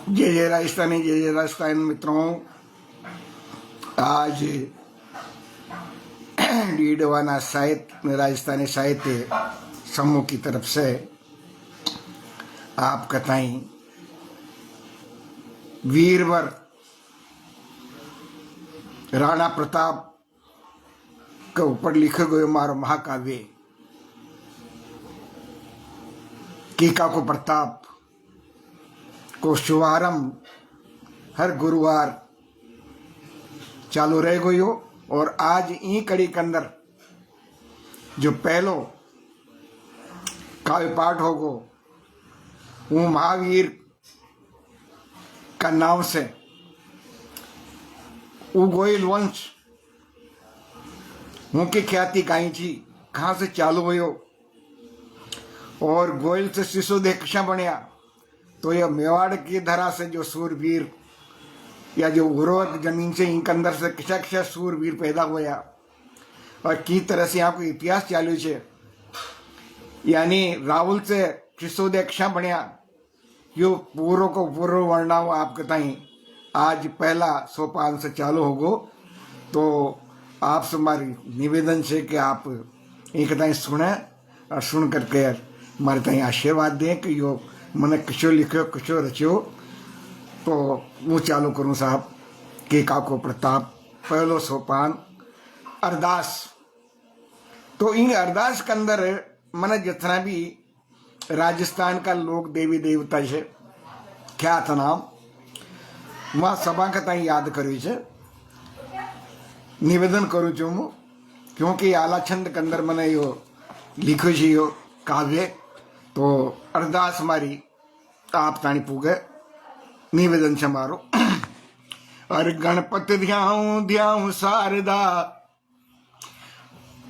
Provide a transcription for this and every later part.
जय जय राजस्थान मित्रों। आज डीडवाना साहित्य राजस्थानी साहित्य समूह की तरफ से आप कथाएं वीरवर राणा प्रताप के ऊपर लिखे गए मारो महाकाव्य कीका को प्रताप को शुभारंभ हर गुरुवार चालू रह गयो। और आज ई कड़ी के अंदर जो पहलो काव्य पाठ होगो वो महावीर का नाम से वो गोयल वंश उनकी ख्याति कहीं थी, कहाँ से चालू हुयो और गोयल से शिशुदेक्षा बनिया। तो यह मेवाड़ की धरा से जो सूरवीर या जो उर्वरक जमीन से इनके अंदर से किसा किसा सूरवीर पैदा हुआ और की तरह से यहाँ को इतिहास चालू है। यानी राहुल से शिशुदेक्षा बनिया यो पूर्व को पूर्व वर्णाओ आप कताई आज पहला सोपान से चालू होगो। तो आप से हमारी निवेदन से कि आप एक कताई सुने और सुन करके हमारे ताई आशीर्वाद दें कि यो मैंने किशो लिखो किशो रचो। तो वो चालू करूँ साहब के काको प्रताप पहलो सोपान अरदास। तो इन अरदास के अंदर मैंने जितना भी राजस्थान का लोक देवी देवता है क्या था नाम वहाँ सभा का ताई याद करी छे निवेदन करूँ छू हूँ क्योंकि आला छंद के अंदर मैंने यो लिखो छे यो काव्य। तो अरदास मारी आप ताणी पूगे निवेदन से मारो। और गणपति ध्याऊं ध्याऊं शारदा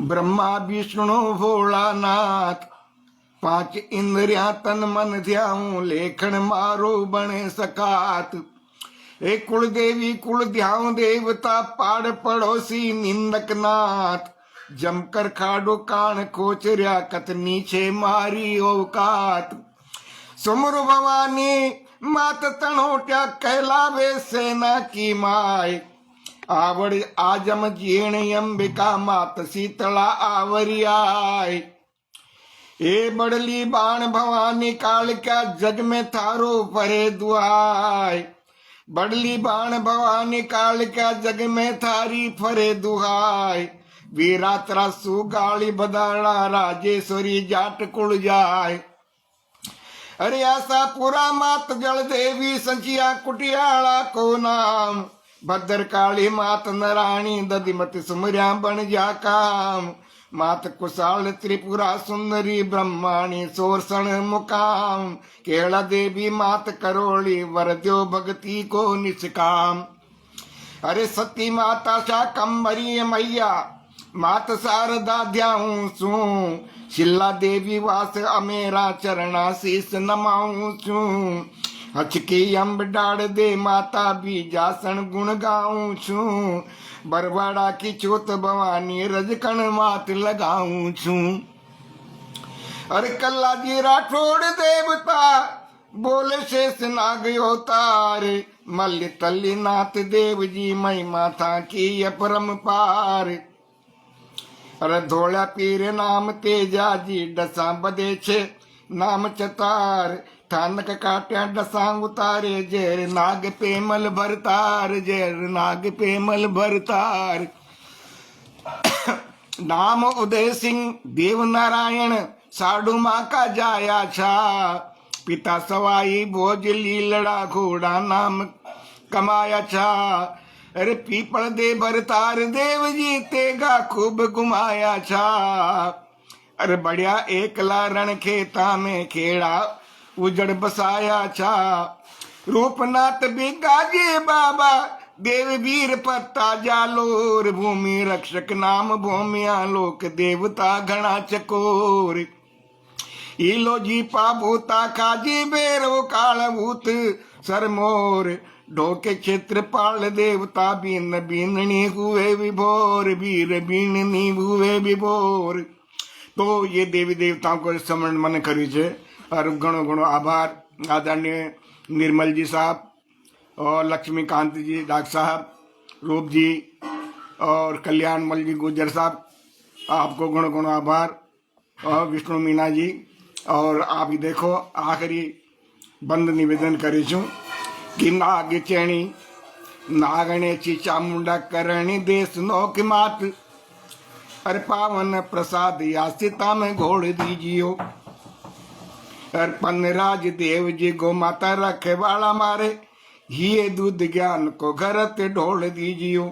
ब्रह्मा विष्णु भोलानाथ पांच इंद्रिया तन मन ध्याऊं लेखन मारो बने सकात। ए कुल देवी कुल ध्याऊं देवता पाड़ पड़ोसी निंदक नाथ जमकर खाडो कान खोचरिया कत नीचे मारी औकात। सुमरु भवानी मात तनोट्या कहलावे सेना की माय आवड़ आजम जीण अंबिका मात शीतला आवरियाय। ए बड़ली बाण भवानी काल क्या जग में थारो परे दुआय बड़ली बाण भवानी काल क्या जग में थारी फरे दुहाय। वीरात्रा सुगाली बदाड़ा राजेश्वरी जाट कुल जाय। अरे आशा पुरा मात जल देवी संचिया कुटियाला को नाम भद्रकाली मात नराणी दधिमति सुमरिया बन जा काम। मात कुशाल त्रिपुरा सुंदरी ब्रह्माणी सोरसण मुकाम केला देवी मात करोली वरद्यो भक्ति को निष्काम। अरे सती माता शाकंभरी मैया मात शारदा ध्याऊं सू शिला देवी वास अमेरा चरणा शीस नमाऊं छू। हचकी अम्ब डाड़ दे माता बीजासन गुण गाऊं छू बरवाड़ा की चोत भवानी रजकण मात लगाऊं छू। अरे कल्ला जी राठौड़ देवता बोले शेष नाग अवतार मल्ल तल्ली नाथ देव जी महिमा था की अपरम पार। अरे धोला पीर नाम तेजा जी डसा बदे छे नाम चतार थानक काट्या डसांग उतारे जेर नाग पेमल भरतार जेर नाग पेमल भरतार। नाम उदय सिंह देव नारायण साडू माँ का जाया छा पिता सवाई भोज लीलड़ा घोड़ा नाम कमाया छा। अरे पीपल दे भरतार देव जी तेगा खूब घुमाया छा। अरे बढ़िया एकला रण खेता में खेड़ा उजड़ बसाया छा। रूपनाथ बिगाजे बाबा देव वीर पत्ता जालोर भूमि रक्षक नाम भूमिया लोक देवता घना चकोर। इलो जी पाभूता काजी बेरो काल भूत सरमोर ढोके क्षेत्रपाल देवता बीन बीननी हुए विभोर वीर बीननी हुए विभोर। तो ये देवी देवताओं को स्मरण मन करी छे और घणो घणो आभार आदरणीय निर्मल जी साहब और लक्ष्मीकांत जी डॉक्टर साहब, रूप जी और कल्याणमल जी गुजर साहब, आपको गुण गुण आभार। और विष्णु मीना जी, और आप ही देखो आखिरी बंद निवेदन करी छू कि नाग चेणी नागणे ची चामुंडा करणी देश नौक मात, अरे पावन प्रसाद यासिता में घोड़ दीजियो, अर्पण राज देव जी गो माता रखे वाला मारे, ये दूध ज्ञान को घर ते ढोल दीजियो,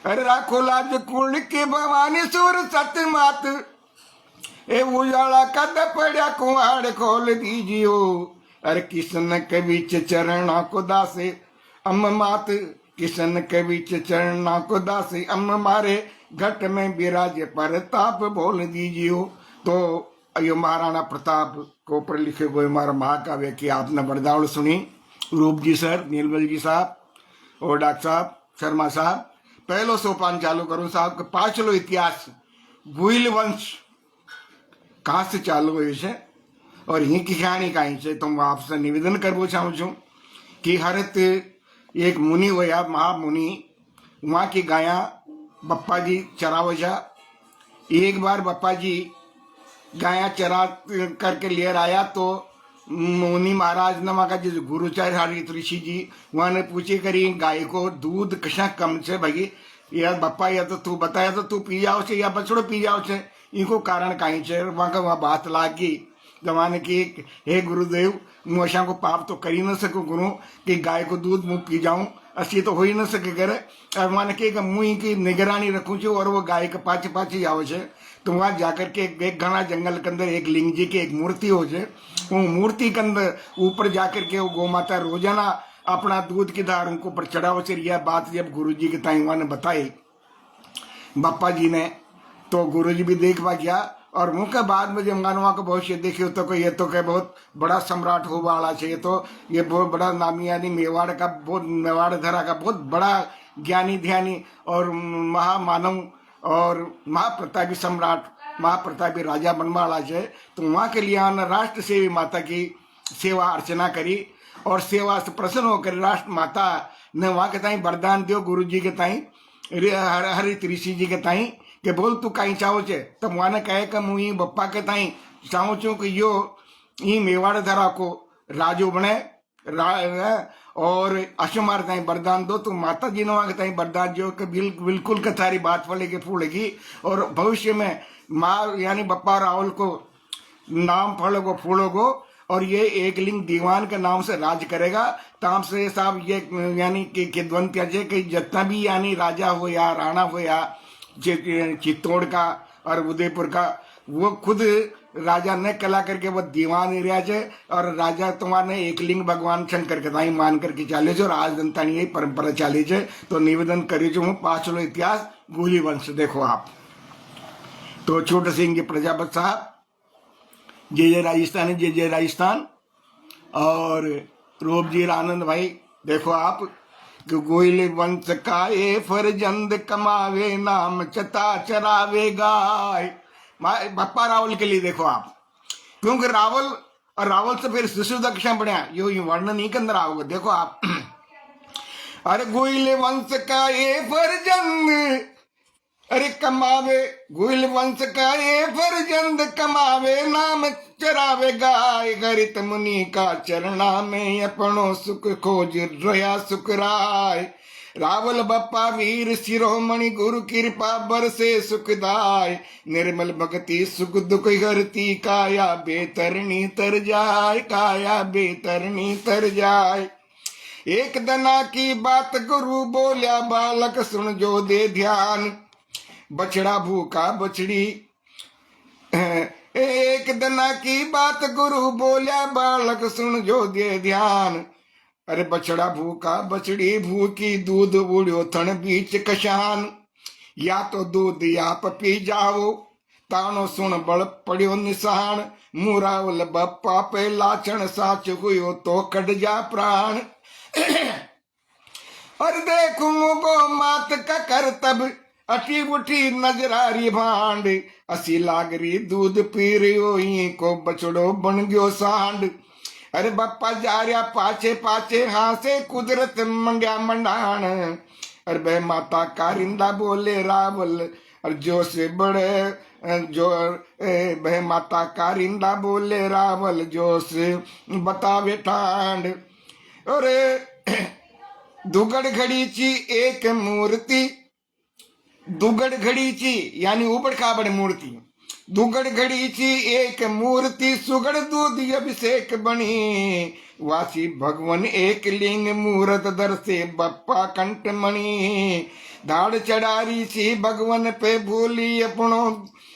अरे राखो लाज कुल के भवानी सुर सत्य मात, ए उजाला कद पड़ा कुआड़ खोल दीजियो, अरे किशन के बीच चरणा को दासे अम मात, किशन के बीच चरणा को दासे अम मारे, घट में विराज प्रताप बोल दीजियो। तो यो महाराणा प्रताप को ऊपर लिखे हुए हमारा महाकाव्य की आपने बड़दावल सुनी। रूप जी सर, नीलमल जी साहब और डॉक्टर साहब, शर्मा साहब, पहलो सोपान चालू करूं साहब के पाछलो इतिहास गुइल वंश कहाँ से चालू हुई है और यही की कहानी कहीं से, तो मैं आपसे निवेदन करना चाहूँ छू कि हरत एक मुनि हुआ महामुनि, वहाँ की गाया बप्पा जी चरावजा। एक बार बप्पा जी गाया चरा करके लेकर आया तो मुनि महाराज ने वहाँ का जो गुरुचार्य हरित ऋषि जी वहाँ ने पूछे करी गाय को दूध कशा कम से भाई, यार बप्पा या तो तू बताया तो तू पी जाओ से या बछड़ो पी जाओ से, इनको कारण कहीं से वहाँ का वहाँ बात लागी जमाने की, हे गुरुदेव मुँशा को पाप तो कर ही न सको गुरु कि गाय को दूध मुँह पी जाऊं, असी तो हो ही न सके करे, और माने कि मुँह की निगरानी रखूँ छू और वो गाय के पाछे पाछे जाओ छे। तो वहाँ जाकर के एक घना जंगल के अंदर एक लिंग जी की एक मूर्ति हो जाए, वो मूर्ति के अंदर ऊपर जाकर के वो गौ माता रोजाना अपना दूध की धार उनको ऊपर चढ़ाओ से, यह बात जब गुरु जी के ताईवा ने बताई बापा जी ने, तो गुरु जी भी देख पा गया और मुँह के बाद में जब मानवा का भविष्य देखे तो ये तो क्या बहुत बड़ा सम्राट हो वाला चाहिए, तो ये बहुत बड़ा नामी यानी मेवाड़ का, बहुत मेवाड़ धरा का बहुत बड़ा ज्ञानी ध्यानी और महामानव और महाप्रतापी सम्राट महाप्रतापी राजा बनने वाला है। तो वहाँ के लिए आना राष्ट्र सेवी माता की सेवा अर्चना करी और सेवा से प्रसन्न होकर राष्ट्र माता ने वहाँ के ताई वरदान दियो गुरु जी के ताई हरित ऋषि जी के ताई कि बोल तू कहीं चाहो छे, तो वहाँ ने कहे कि मुई बप्पा के ताई चाहूँ छू कि यो ई मेवाड़ धरा को राजो बने और अशुमार ताई वरदान दो। तो माता जी ने वहाँ के ताई वरदान जो कि बिल्कुल का थारी बात फलेगी फूलेगी और भविष्य में माँ यानी बप्पा रावल को नाम फलोगो फूलोगो और ये एक लिंग दीवान के नाम से राज करेगा। ताम से साहब ये यानी कि किद्वंत कि जितना भी यानी राजा हो या राणा हो या चित्तौड़ का और उदयपुर का, वो खुद राजा ने कला करके वो दीवान एरिया है और राजा तुम्हारे एक लिंग भगवान शंकर के ताई मान करके चाले और आज जनता यही परंपरा चाली है। तो निवेदन करी जो हूँ पांचलो इतिहास गुली वंश देखो आप। तो छोटे सिंह जी प्रजापत साहब, जय राजस्थान, जय राजस्थान, और रूप जी आनंद भाई देखो आप कि गोइल वंश का ये फरजंद कमावे नाम चता चरावे गाय। बप्पा रावल के लिए देखो आप, क्योंकि रावल और रावल से फिर शिशु दक्षा बढ़िया यो वर्णन नहीं के अंदर आओगे देखो आप। अरे गोइल वंश का ये फरजंद अरे कमावे, गोइल वंश का ये फरजंद कमावे नाम चरावे गाय, गरित मुनि का चरणा में अपनो सुख खोज रया सुखराय। रावल बप्पा वीर शिरोमणि गुरु कृपा बरसे सुखदाय, निर्मल भक्ति सुख दुख हरती काया बेतरनी तर जाय, काया बेतरनी तर जाय। एक दना की बात गुरु बोल्या बालक सुन जो दे ध्यान, बछड़ा भूखा बछड़ी एक दना की बात गुरु बोल्या बालक सुन जो दे ध्यान। अरे बछड़ा भूखा बछड़ी भूखी दूध उड़ो थन बीच कशान, या तो दूध आप पी जाओ तानो सुन बल पड़ो निशान। मुरावल बप्पा पे लाचन साच हुयो तो कट जा प्राण। और देखू गो मात का करतब अटी उठी नजरारी भांड, असी लागरी दूध पी रही को बछड़ो बन गयो सांड। अरे बप्पा जा रहा पाछे पाछे हाँ से कुदरत मंग्या मंडाण। अरे बह माता कारिंदा बोले रावल और जो से बड़े जो बह माता कारिंदा बोले रावल जो से बतावे ठांड। अरे दुगड़ घड़ी ची एक मूर्ति, दुगड़ घड़ी ची यानी उबड़ खाबड़ मूर्ति, दुगड़ घड़ी ची एक मूर्ति सुगड़ दूध अभिषेक बनी। वासी भगवन एक लिंग मूर्त दर से बप्पा कंठमणि। धाड़ चढ़ारी सी भगवन पे भूली अपनो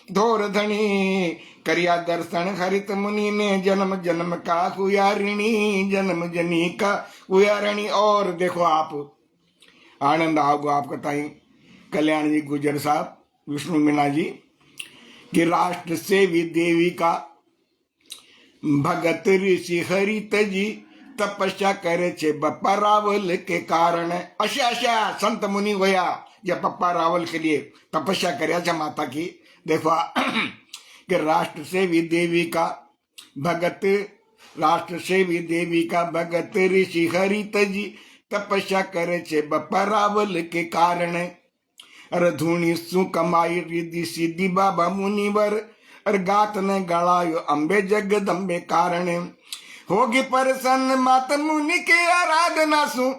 धोर धनी। करिया दर्शन हरित मुनि ने जन्म जन्म का हुआ ऋणी, जन्म जनी का हुआ ऋणी। और देखो आप आनंद आओगे आपका ताई कल्याण जी गुजर साहब, विष्णु मीना जी कि राष्ट्र सेवी देवी का भगत ऋषि हरित जी तपस्या करे छे बप्पा रावल के कारण। अशा अशा संत मुनि होया या पप्पा रावल के लिए तपस्या करया छे माता की। देखो कि राष्ट्र सेवी देवी का भगत, राष्ट्र सेवी देवी का भगत ऋषि हरित जी तपस्या करे छे बप्पा रावल के कारण। अरे धूणी सु कमाई रिद्धि सिद्धि बाबा मुनिवर। अरे गात ने गड़ायो अम्बे जगदम्बे कारण। होगी प्रसन्न मात मुनि के आराधना सु।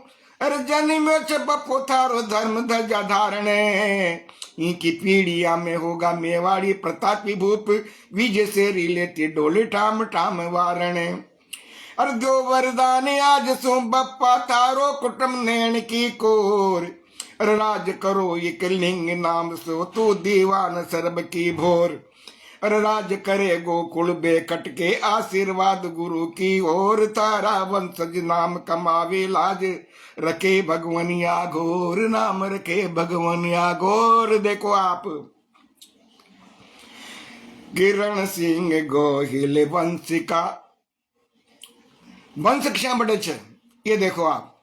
अरे जन्म छ बप्पो थारो धर्म ध्वजा धारणे। इनकी पीढ़िया में होगा मेवाड़ी प्रतापी भूप विजय से रिलेते डोले ठाम ठाम वारणे। अरे दो वरदान आज सो बप्पा थारो कुटुम नैन की कोर। राज करो एक लिंग नाम सो तू दीवान सर्ब की भोर। अरे राज करे गोकुल बेकट के आशीर्वाद गुरु की ओर। तारा वंशज नाम कमावे लाज रखे भगवनिया घोर, नाम रखे भगवनिया घोर। देखो आप किरण सिंह गोहिल वंश का वंश क्या बड़े छे ये देखो आप।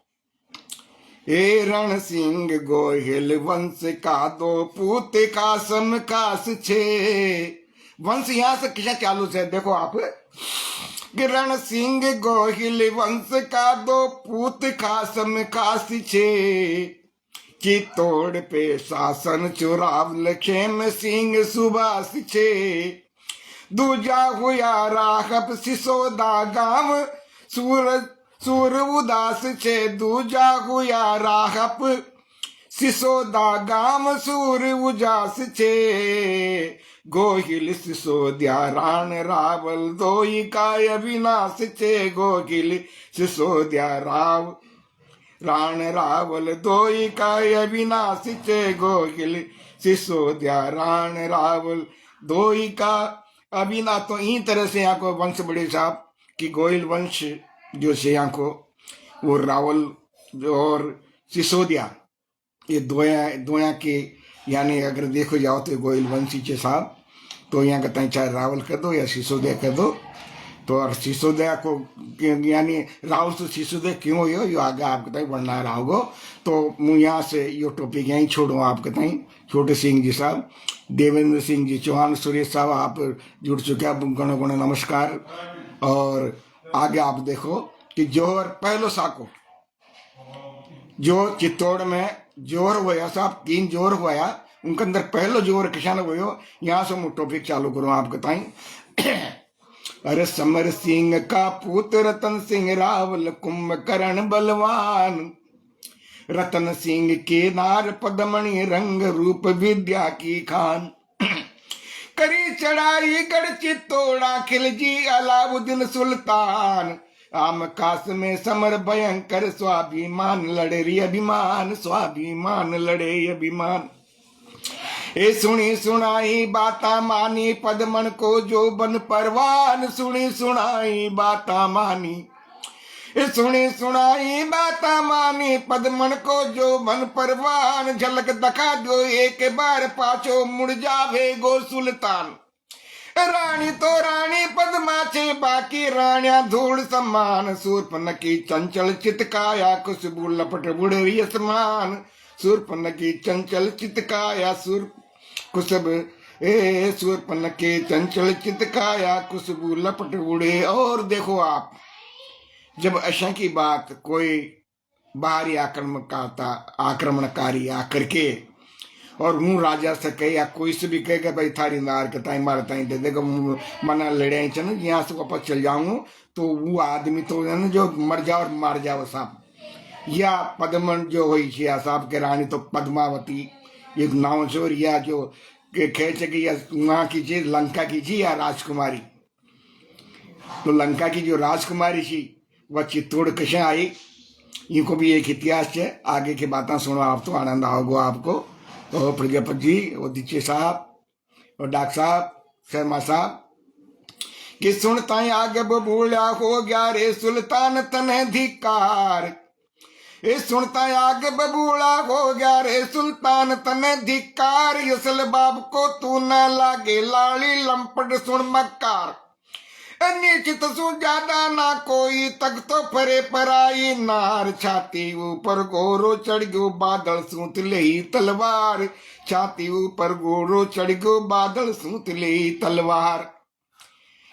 ए रण सिंह गोहिल वंश का दो पूत कासम कास छे। वंश यहां से किसा चालू से देखो आप। रण सिंह गोहिल वंश का दो पूत कासम कास छे। चित्तौड़ पे शासन चुरावल खेम सिंह सुभाष छे। दूजा हुआ राघव सिसोदा गांव सूरज सूर उदास छे। दूजा हुआ राघव सिसोदा गाम सूर उजास छे। गोहिल सिसोदिया राण रावल दोई काय अविनाश छे। गोहिल सिसोदिया राण रावल दोई काय अविनाश छे। गोहिल सिसोदिया राण रावल दोई का अविनाश। तो इन तरह से यहाँ को वंश बड़े साहब कि गोहिल वंश जो से यहाँ को वो रावल और सिसोदिया ये दोया के यानी अगर देखो जाओ तो गोहिल वंशी छे साहब। तो यहाँ का तय चाहे रावल कर दो या सिसोदिया कर दो। तो और सिसोदिया को यानी रावल से सिसोदिया क्यों हो यो आगे आपके तय बढ़ना रहोगो। तो मैं यहाँ से यो टॉपिक यहीं छोड़ूँ आपके तय। छोटे सिंह जी साहब, देवेंद्र सिंह जी चौहान, सुरेश साहब आप जुड़ चुके हैं, गणो गणो नमस्कार। और आगे आप देखो कि जोहर पहलो साको जो चित्तौड़ में जोहर हुआ साहब 3 जोहर हुआ उनके अंदर पहलो जोहर किसान हुआ। यहाँ से मैं टॉपिक चालू करूँ आपके ताई। अरे समर सिंह का पुत्र रतन सिंह रावल कुंभकर्ण बलवान। रतन सिंह के नार पदमणि रंग रूप विद्या की खान। करी चढ़ाई गढ़ चित्तौड़ा खिलजी अलाउद्दीन सुल्तान। आम कास में समर भयंकर स्वाभिमान लड़े रे अभिमान, स्वाभिमान लड़े अभिमान। ए सुनी सुनाई बाता मानी पदमन को जो बन परवान। सुनी सुनाई बाता मानी, ए सुनी सुनाई बाता मानी पदमन को जो बन परवान। झलक दिखा दो एक बार पाछो मुड़ जावे गो सुल्तान। रानी तो रानी पद्मा छे बाकी रानिया धूल समान। शूर्पनखी चंचल चित काया खुशबू लपट बुढ़ी समान। शूर्पनखी चंचल चित काया खुशबू शूर्पनखी चंचल चित काया खुशबू लपट बुढ़े। और देखो आप जब अशा की बात कोई बाहरी आक्रमणकारी आकर के और हूँ राजा से कहे या कोई से भी कहेगा भाई थारी नार के ताई मार ताई दे देगा मना लड़े चल यहाँ से वापस चल जाऊँ तो वो आदमी तो है ना जो मर जाओ और मार जाओ साहब। या पद्मन जो हुई छिया साहब के रानी तो पद्मावती एक नाव चोर या जो खेच की या वहाँ की चीज लंका की थी या राजकुमारी। तो लंका की जो राजकुमारी थी वह चित्तौड़ कशा आई, इनको भी एक इतिहास है। आगे की बातें सुनो आप तो आनंद आओगे आपको। तो प्रजापति जी और दीचे साहब और डॉक्टर साहब शर्मा साहब कि सुनता आगे बबूला हो गया रे सुल्तान तने धिकार। ये सुनता आगे बबूला हो गया रे सुल्तान तने धिकार। असल बाप को तू न लागे लाली लंपट सुन मक्कार। निश्चित सु ज्यादा ना कोई तक तो परे पराई नार। छाती ऊपर गोरो चढ़ गयो बादल सूत ले तलवार। छाती ऊपर गोरो चढ़ गयो बादल सूत ले तलवार।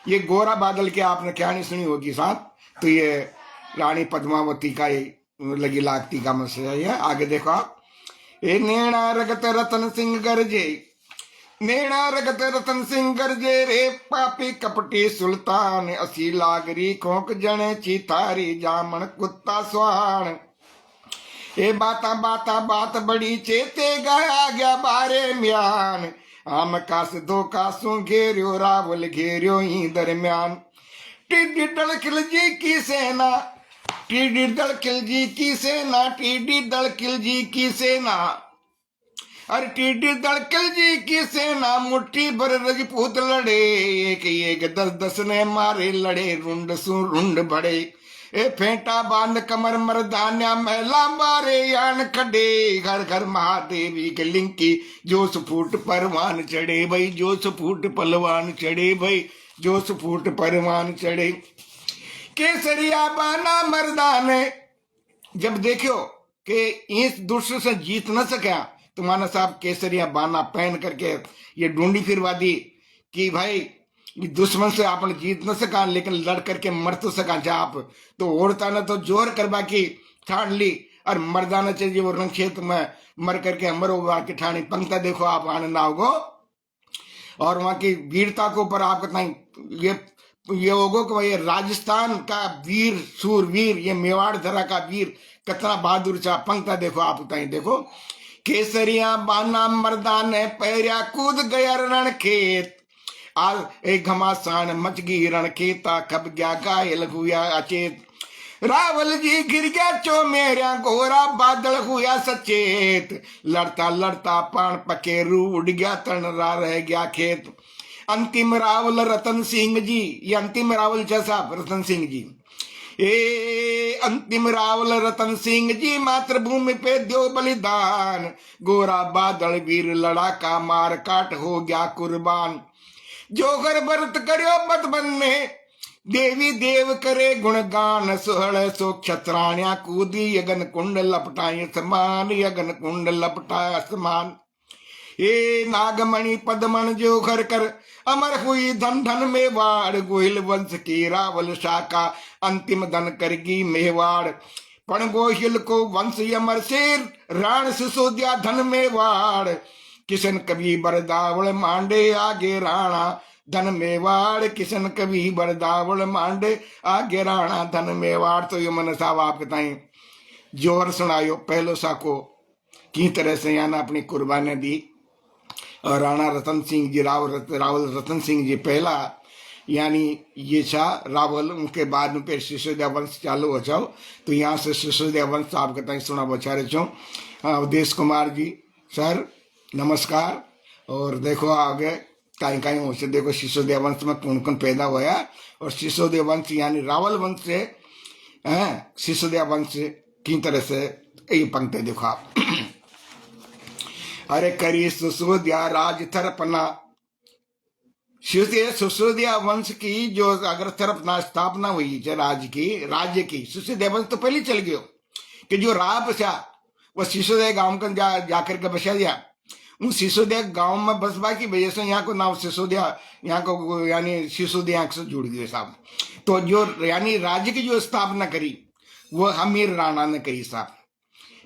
ये गोरा बादल के आपने क्या नहीं सुनी होगी साहब। तो ये रानी पद्मावती का ये लगी लागती का मसला है। आगे देखो आप। ए नैना रगत रतन सिंह गरजे, नैना रगत रतन सिंह गरजे रे पापी कपटी सुल्तान। असी लागरी खोक जने चितारी जामन कुत्ता स्वान। ए बाता बाता बात बड़ी चेते गया गया बारे म्यान। आम कास दो कासों घेरियो रावल घेरियो ही दरम्यान। टिड्डी दड़किल जी की सेना, टिड्डी दड़किल जी की सेना, टिड्डी दड़किल जी की सेना। अरे टिड्डी दड़किल जी की सेना मुट्ठी भर रजपूत लड़े। एक एक 10-10 ने मारे लड़े रुंड सु रुंड बड़े। ए फेंटा बांध कमर मर्दान्या महिला मारे यान खडे। घर घर महादेवी के लिंकी जोश फूट परवान चढ़े भाई, जोश फूट पलवान चढ़े भाई, जोश फूट परवान चढ़े। केसरिया बाना मर्दाने जब देखो कि इस दुष्ट से जीत न सका तो माना साहब केसरिया बाना पहन करके ये ढूंढी फिरवा दी कि भाई दुश्मन से आपने जीत न सका लेकिन लड़ करके मर तो सका जा आप। तो औरता ने तो जोर करवा की ठाड़ ली और मर्दाना चाहिए वो रंग क्षेत्र में मर करके मरो की ठाणी पंक्ता देखो आप आनंद आओगो। और वहां की वीरता के ऊपर आप कितना ये होगो कि भाई राजस्थान का वीर सूरवीर ये मेवाड़ धरा का वीर कितना बहादुर चा पंक्ता देखो आप उताई देखो। केसरिया बाना मर्दान पैरिया कूद गया रण खेत। आज एक घमासान मच गई रण खेता खप गया घायल हुआ अचेत। रावल जी गिर गया चो मेरा घोरा बादल हुआ सचेत। लड़ता लड़ता पान पके रू उड़ गया तनरा रह गया खेत। अंतिम रावल रतन सिंह जी, ये अंतिम रावल जैसा रतन सिंह जी। ए अंतिम रावल रतन सिंह जी मातृभूमि पे दो बलिदान। गोरा बादल वीर लड़ाका मार काट हो गया कुर्बान। जोगर व्रत करो मत बनने देवी देव करे गुणगान। सुहड़ सो क्षत्राण्या कूदी यगन कुंड लपटाए समान, यगन कुंड लपटाया समान। ए नागमणि पद्मन जो घर कर अमर हुई धन धन मेवाड़। गोहिल वंश की रावल शाखा अंतिम धन करगी मेवाड़। पण गोहिल को वंश अमर शेर राण सिसोदिया धन मेवाड़। किशन कवि बरदावल मांडे आगे राणा धन मेवाड़। किशन कवि बरदावल मांडे आगे राणा धन मेवाड़। तो ये मन साहब आपके ताई जोहर सुनायो पहलो साको की तरह से याना अपनी कुर्बानी दी। और राणा रतन सिंह जी रावल रतन सिंह जी पहला यानी ये था रावल। उनके बाद में फिर सिसोदिया वंश चालू हो जाओ। तो यहाँ से सिसोदिया वंश आपके ताई सुना बचारे छो। अवधेश कुमार जी सर नमस्कार। और देखो आगे कहीं कहीं हो से देखो सिसोदिया वंश में कौन कौन पैदा हुआ। और सिसोदिया वंश यानी रावल वंश से सिसोदिया वंश की तरह से ये पंक्ति देखो आप। अरे करी सिसोदिया राज थरपना। सिसोदिया वंश की जो अगर थरपना स्थापना हुई राज्य की सिसोदिया वंश तो पहले चल गयो कि जो राह बसा वो सिसोदिया गांव का जाकर के बसा दिया। उन सिसोदिया गांव में बसवा की वजह से यहाँ को नाम सिसोदिया यहाँ को यानी सिसोदिया से जुड़ गए साहब। तो जो यानी राज्य की जो स्थापना करी वो हमीर राणा ने करी साहब।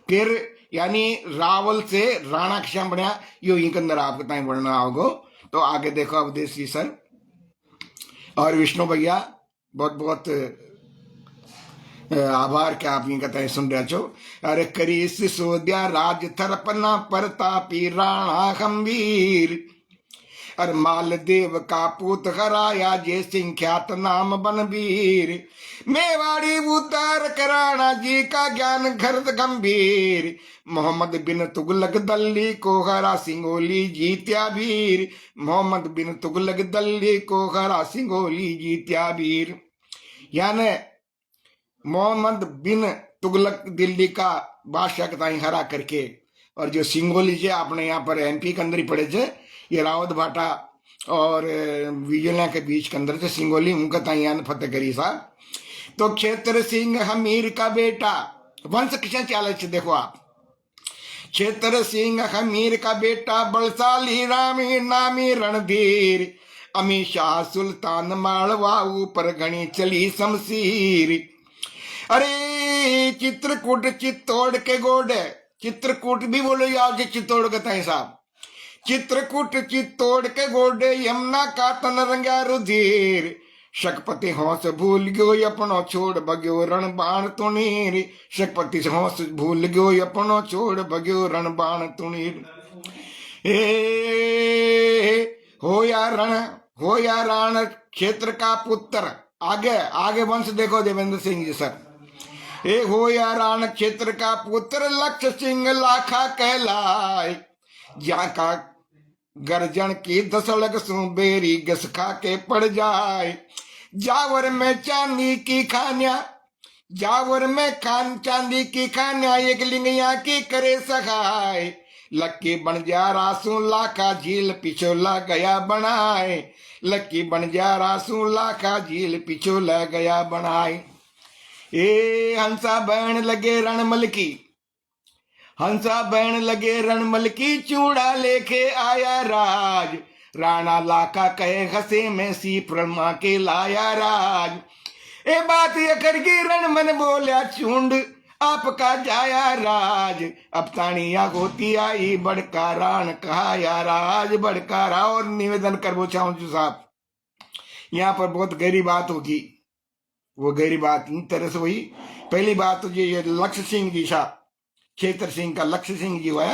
फिर यानी रावल से राणा क्षम बनया, यो इनके अंदर आपको टाइम बढ़ना होगा। तो आगे देखो अवधेश सर और विष्णु भैया, बहुत बहुत आभार क्या आप ये कहते हैं सुन रहे छो। अरे करी सिसोदिया राज थरपना प्रतापी राणा गंभीर, और मालदेव का पूत हराया जे सिंह ख्यात नाम बनबीर, मेवाड़ी उतार कराना जी का ज्ञान घरत गंभीर, मोहम्मद बिन तुगलक दल्ली को हरा सिंगोली जीत्या वीर, मोहम्मद बिन तुगलक दल्ली को हरा सिंगोली जीत्या वीर। यानी मोहम्मद बिन तुगलक दिल्ली का बादशाह का हरा करके, और जो सिंगोली से अपने यहाँ पर एमपी के अंदर ही पड़े थे, ये रावत भाटा और विजयला के बीच के अंदर से सिंगोली उनका ताइयान फतेह करी साहब। तो क्षेत्र सिंह हमीर का बेटा, वंश किसे चाले देखो आप, क्षेत्र सिंह हमीर का बेटा बलशाली रामी नामी रणधीर, अमीर शाह सुल्तान मालवा ऊपर घनी चली शमशीर। अरे चित्रकूट चित्तौड़ के गोडे, चित्रकूट भी बोलो या चित्तौड़ का ताई साहब, चित्रकूट चित्तौड़ के गोडे यमुना का तन रंगा रुधिर, शकपति होश भूल गयो अपनो छोड़ बग्यो रण बाण तुणीर, शकपति होश भूल गयो अपनो छोड़ बग्यो रण बाण तुणीर। हो या रण क्षेत्र का पुत्र, आगे आगे वंश देखो देवेंद्र सिंह जी सर। हो या रण क्षेत्र का पुत्र लक्ष्य सिंह लाखा कहलाए, जहाँ का गर्जन की दसलग सुबेरी गस खा के पड़ जाए, जावर में चांदी की खानिया, जावर में चांदी की खानिया, एक लिंगिया की करे सखाए, लक्की बन जा रासू लाखा झील पिछोला गया बनाए, लक्की बन जा रासू लाखा झील पिछोला गया बनाए। हंसा बहन लगे रणमल की, हंसा बहन लगे रणमल की, चूड़ा लेके आया राज, राणा लाका कहे हंसे में सी प्रमा के लाया राज। ए बात ये करके रणमल बोलिया चूंड आपका जाया राज, अब तानिया होती आई बड़का राण कहाया राज, बड़का रा। और निवेदन करबो चाहूँ साहब, यहाँ पर बहुत गहरी बात होगी, वो गहरी बात इन तरह से हुई। पहली बात तो ये लक्ष्य सिंह जी सा, क्षेत्र सिंह का लक्ष्य सिंह जी हुआ,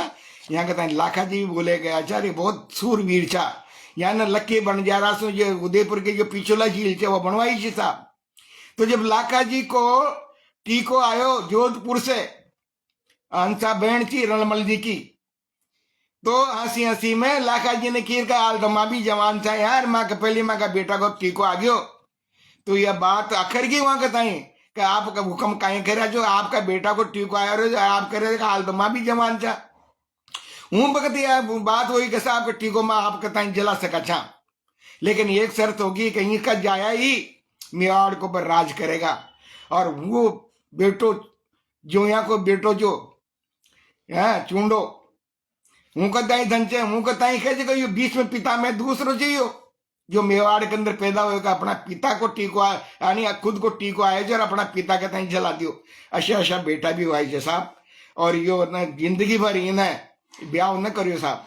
यहाँ कहता है लाखा जी भी बोले गया आचार्य बहुत सूरवीर था, यहाँ न लक्की बंजारा से ये उदयपुर के जो पिछोला झील थे वो बनवाई थी साहब। तो जब लाखा जी को टीको आयो जोधपुर से, हंसा बहन थी रणमल जी की, तो हंसी हंसी में लाखा जी ने कीर का आल दमा भी जवान था यार, माँ का पहली माँ का बेटा को टीको आ गयो। तो यह बात आखिर की वहां कहता है कि आपका हुक्म काहे करे, जो आपका बेटा को टीको आया रो, आप करे हाल दमा भी जवान था। हूं बकती बात हुई कि आपके टीको में आप कहता जला सका छा, लेकिन एक शर्त होगी कि इनका जाया ही मेवाड़ को पर राज करेगा, और वो बेटो जो यहाँ को बेटो जो है चूंडो हूं कहता धनचे हूं कहता कैसे यो बीच में पिता में दूसरो चाहिए, जो मेवाड़ के अंदर पैदा होगा अपना पिता को टीको यानी खुद को टीको आए और अपना पिता के ताई जला दियो, अच्छा अच्छा बेटा भी हुआ है साहब। और यो न जिंदगी भर इन्हें ब्याह न करियो साहब,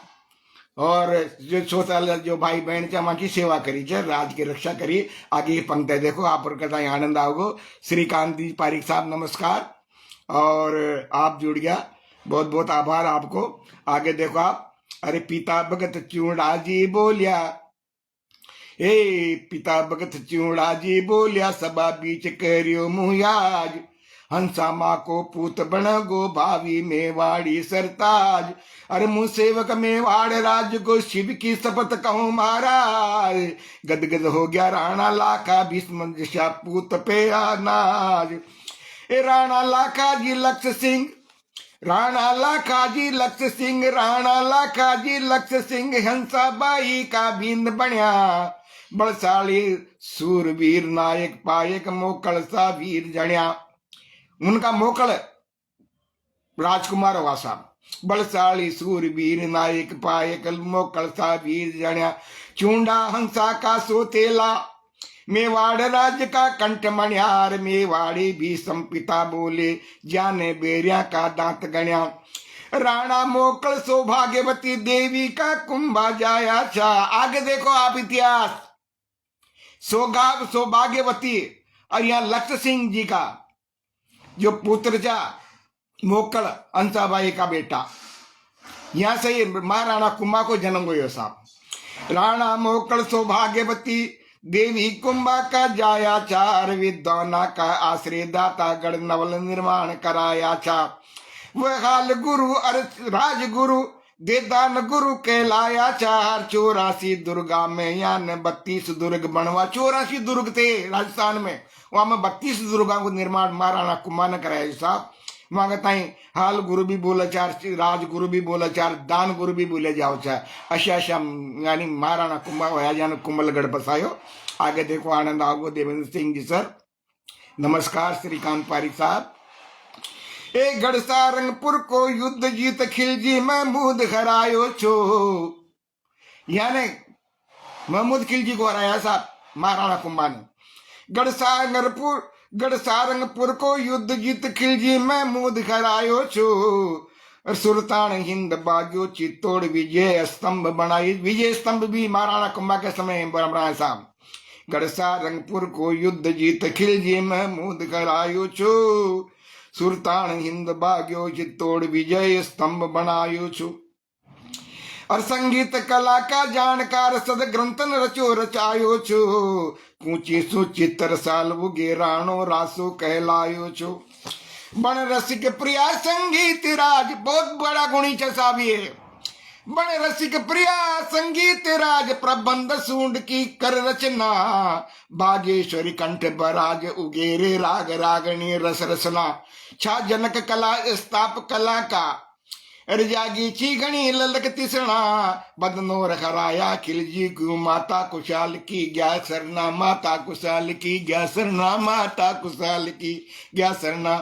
और जो छोटा जो भाई बहन चा की सेवा करी है, राज की रक्षा करी। आगे पंक्ति देखो आप पर कदा आनंद आओगे। श्रीकांत जी पारिक साहब नमस्कार, और आप जुड़ गया, बहुत बहुत आभार आपको। आगे देखो आप, अरे पिता भगत चूड़ा जी बोलिया, पिता भगत चूड़ा जी बोलिया, सभा बीच करियो मुयाज, हंसा माँ को पूत बन गो भावी मेवाड़ी सरताज, अरे मुँह सेवक मेवाड़ राज को शिव की शपथ कहूँ महाराज, गदगद हो गया राणा लाखा भीष्म दिशा पूत पे अनाज। राणा लाखा जी लक्ष्य सिंह, राणा लाखा जी लक्ष्य सिंह, राणा लाखा जी लक्ष्य सिंह, हंसा बाई का बींद बनिया, बलशाली सूरवीर नायक पायक मोकल सा वीर जणिया। उनका मोकल राजकुमार हुआ साहब, बलशाली सूरवीर नायक पायक मोकल सा वीर जणिया, चूंडा हंसा का सोतेला, मेवाड़ राज्य का कंठ मणियार, मेवाड़ी भी संपिता बोले, जाने बेरिया का दांत गण्या। राणा मोकल सौभाग्यवती देवी का कुंभा जाया छा। आगे देखो आप इतिहास, सौभाग्यवती और यहाँ लक्ष्य सिंह जी का जो पुत्र था मोकल, अंसाबाई का बेटा, यहां से महाराणा कुंभा को जन्म हुआ साहब। राणा मोकल सौभाग्यवती देवी कुंभा का जाया चार, विद्वाना का आश्रय दाता गढ़ नवल निर्माण कराया था। वह हाल गुरु और राजगुरु देदान गुरु कहलाया चार। 84 दुर्गा में यान 32 दुर्ग बनवा। 84 दुर्ग थे राजस्थान में, वहां में 32 दुर्गा को निर्माण महाराणा कुंभा ने कराया साहब। वहां कहता हाल गुरु भी बोला चार, राज गुरु भी बोला चार, दान गुरु भी बोले जाओ चार। अशा यानी महाराणा कुंभा होया जान कुंभलगढ़ बसायो। आगे देखो आनंद आओ देवेंद्र सिंह जी सर, नमस्कार श्रीकांत पारिक साहब। एक गढ़ सारंगपुर को युद्ध जीत खिलजी महमूद हरायो छो, यानी महमूद खिलजी को हराया साहब महाराणा कुंभा ने। गढ़ सारंगपुर को युद्ध जीत खिलजी महमूद हरायो छो। सुल्तान हिंद बाग्यो चित्तौड़ विजय स्तंभ बनाई। विजय स्तंभ भी महाराणा कुंभा के समय बनाया साहब। गढ़ सारंगपुर को युद्ध जीत खिलजी महमूद हरायो छो। सुल्तान हिंद बाग्यो चित्तौड़ विजय स्तंभ बनायो छो। और संगीत कला का जानकार सद ग्रंथन रचो रचायो छो। कूची सुचित्र साल उगे राणो रासो कहलायो छो। बन रसिक प्रिया संगीत राज, बहुत बड़ा गुणी साहब ये। बन रसिक प्रिया संगीत राज, प्रबंध सूंड की कर रचना। बागेश्वरी कंठ बराज उगेरे राग रागणी रस रसना। छा जनक कला स्थाप कला का, रजागी चीगणी ललक तिसणा। बदनोर हराया खिलजी को माता कुशाल की ग्या सरना। माता कुशाल की ग्या सरना, माता कुशाल की ग्या सरना।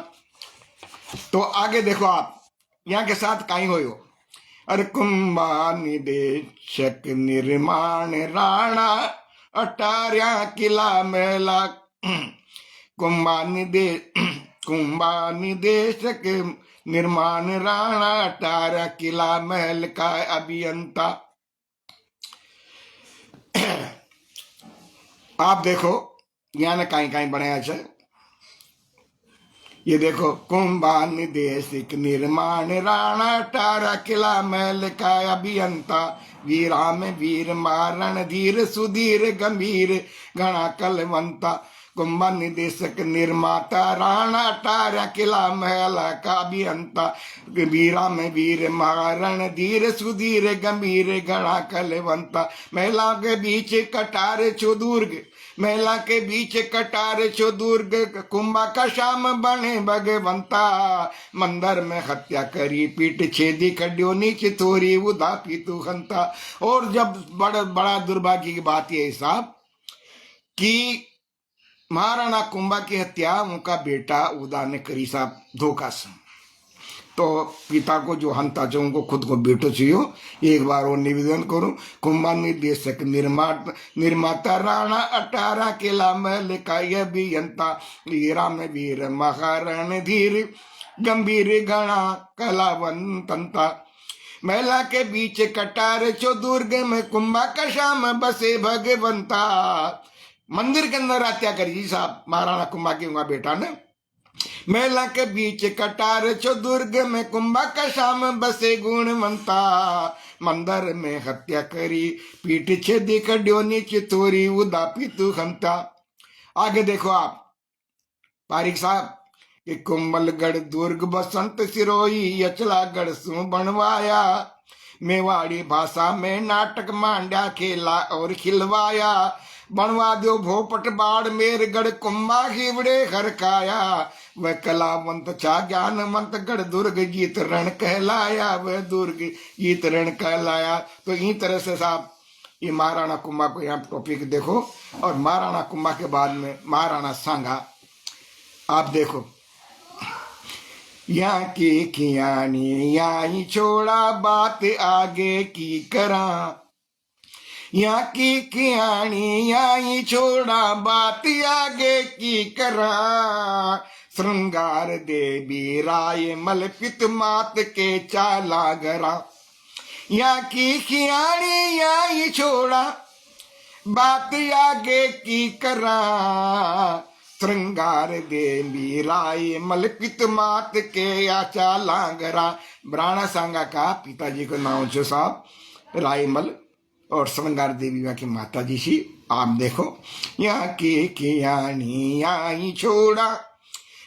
तो आगे देखो आप यहाँ के साथ कहीं हो। अरे कुंभा निदेशक निर्माण राणा, अटारिया किला मेला। कुंभा निदेशक निर्माण राणा, अटारा किला महल का अभियंता। आप देखो यहाँ ने कहीं कहीं बनाया है। ये देखो कुंभा निदेशिक निर्माण राणा, अटारा किला महल का अभियंता। वीरा में वीर मारण धीर सुधीर गंभीर घना कलवंता। कुंभा निदेशक निर्माता राणा, अटारा किला महल का अभियंता। वीरा में वीर महारण धीर सुधीर गंभीर घना कलवंता। महिला के बीच कटार छो दुर्ग, महिला के बीच कटार छो दुर्ग। कुंभा का शाम बने भगवंता। मंदिर में हत्या करी पीठ छेदी कड्यो नीचे थोरी उदापी तू हंता। और जब बड़ा दुर्भाग्य की बात यह साहब कि महाराणा कुंभा की हत्या उनका बेटा उदा ने करी साहब धोखा से। तो पिता को जो हंता चाहिए उनको खुद को बेटो चाहिए। एक बार और निवेदन करूं, कुंभा निर्देशक निर्माता राणा, अटारा किला महल का यह भी अंता। वीरा में वीर महारण धीर गंभीर घना कलावंतंता। महिला के बीच कटार छो दुर्ग में, कुंभा का शाम बसे भगवंता। मंदिर के अंदर हत्या करी जी साहब महाराणा कुंभा की उनका बेटा ने। महिला के बीच कटार छो दुर्ग में, कुंभा का शाम बसे गुणवंता। मंदिर में हत्या करी पीठ छेदी कड्यो नीचे थोरी उदापी तू हंता। आगे देखो आप पारिक साहब कि कुंभलगढ़ दुर्ग बसंत सिरोही यचलागढ़ सु बनवाया। मेवाड़ी भाषा में नाटक मांड्या खेला और खिलवाया। बनवा दो भोपट बाड़ मेरगढ़, कुंभा हिवड़े खरकाया। वह कलावंत छा ज्ञानवंत गढ़ दुर्ग जीत रण कहलाया। वह दुर्ग जीत रण कहलाया। तो इस तरह से साहब ये महाराणा कुंभा को यहाँ टॉपिक देखो। और महाराणा कुंभा के बाद में महाराणा सांगा आप देखो। यहाँ की खियानी यहाँ छोड़ा बात आगे की करा। यहाँ की कियाणी आई छोड़ा बात आगे की करा, श्रृंगार देवी राय मलपित मात के चाला गरा। यहाँ की कियाणी आई छोड़ा बात आगे की करा, श्रृंगार देवी राय मलपित मात के आचा लांगरा। ब्राणा सांगा का पिताजी का नाम जो साहब रायमल और श्रृंगार देवी की माता जी सी। आप देखो यहाँ की कियानी आई छोड़ा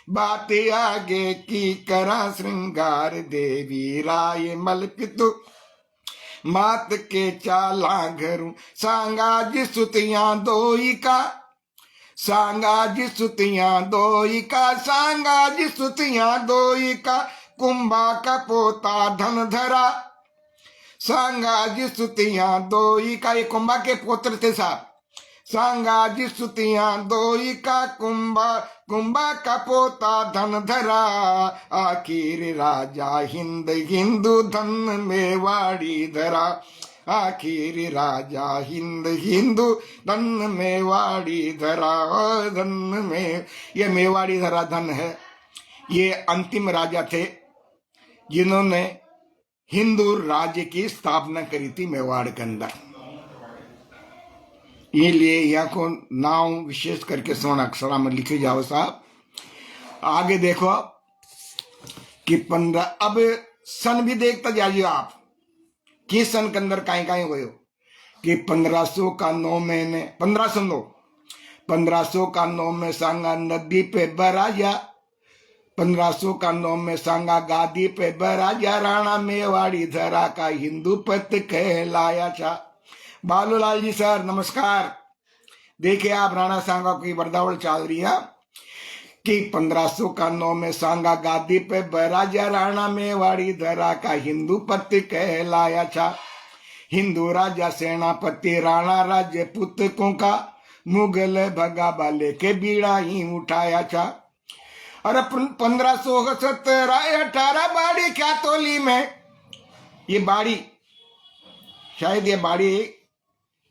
बात आगे की करा, श्रृंगार देवी राय मलपित मात के चाला घरू। सांगा जी सुतियां दोई का, सांगा जी सुतियां दोई का, सांगा जी सुतियां दोई का, कुंभा का पोता धन धरा। सांगा जी सुतियां दोई का, ये कुंभा के पुत्र थे साहब। सांगा जी सुतियां दोई का, कुंभा का पोता धन धरा। आखिर राजा हिंद हिंदू धन मेवाड़ी धरा, आखिर राजा हिंद हिंदू धन मेवाड़ी धरा। धन में ये मेवाड़ी धरा धन है। ये अंतिम राजा थे जिन्होंने हिंदू राज्य की स्थापना करी थी मेवाड़ के अंदर। इसलिए यहाँ को नाम विशेष करके स्वर्ण अक्षरा में लिखे जाओ साहब। आगे देखो कि 15 अब सन भी देखता जाइए आप किस सन के अंदर कहीं कहीं हुए हो कि 1500 का 9 महीने 1500 का 9 में सांगा नदी पे बराजा, 1500 का 9 में सांगा गादी पे बराजा। राणा मेवाड़ी धरा का हिंदू पत कहलाया था। बालूलाल जी सर नमस्कार। देखिए आप राणा सांगा की बरदावल चल रही है कि 1500 का 9 में सांगा गादी पे बराजा, राणा मेवाड़ी धरा का हिंदू पति कहलाया था। हिंदू राजा सेनापति राणा राज्य पुतकों का, मुगल भगा बाले के बीड़ा ही उठाया था। और 1517 बाड़ी क्या तोली में, ये बाड़ी शायद ये बाड़ी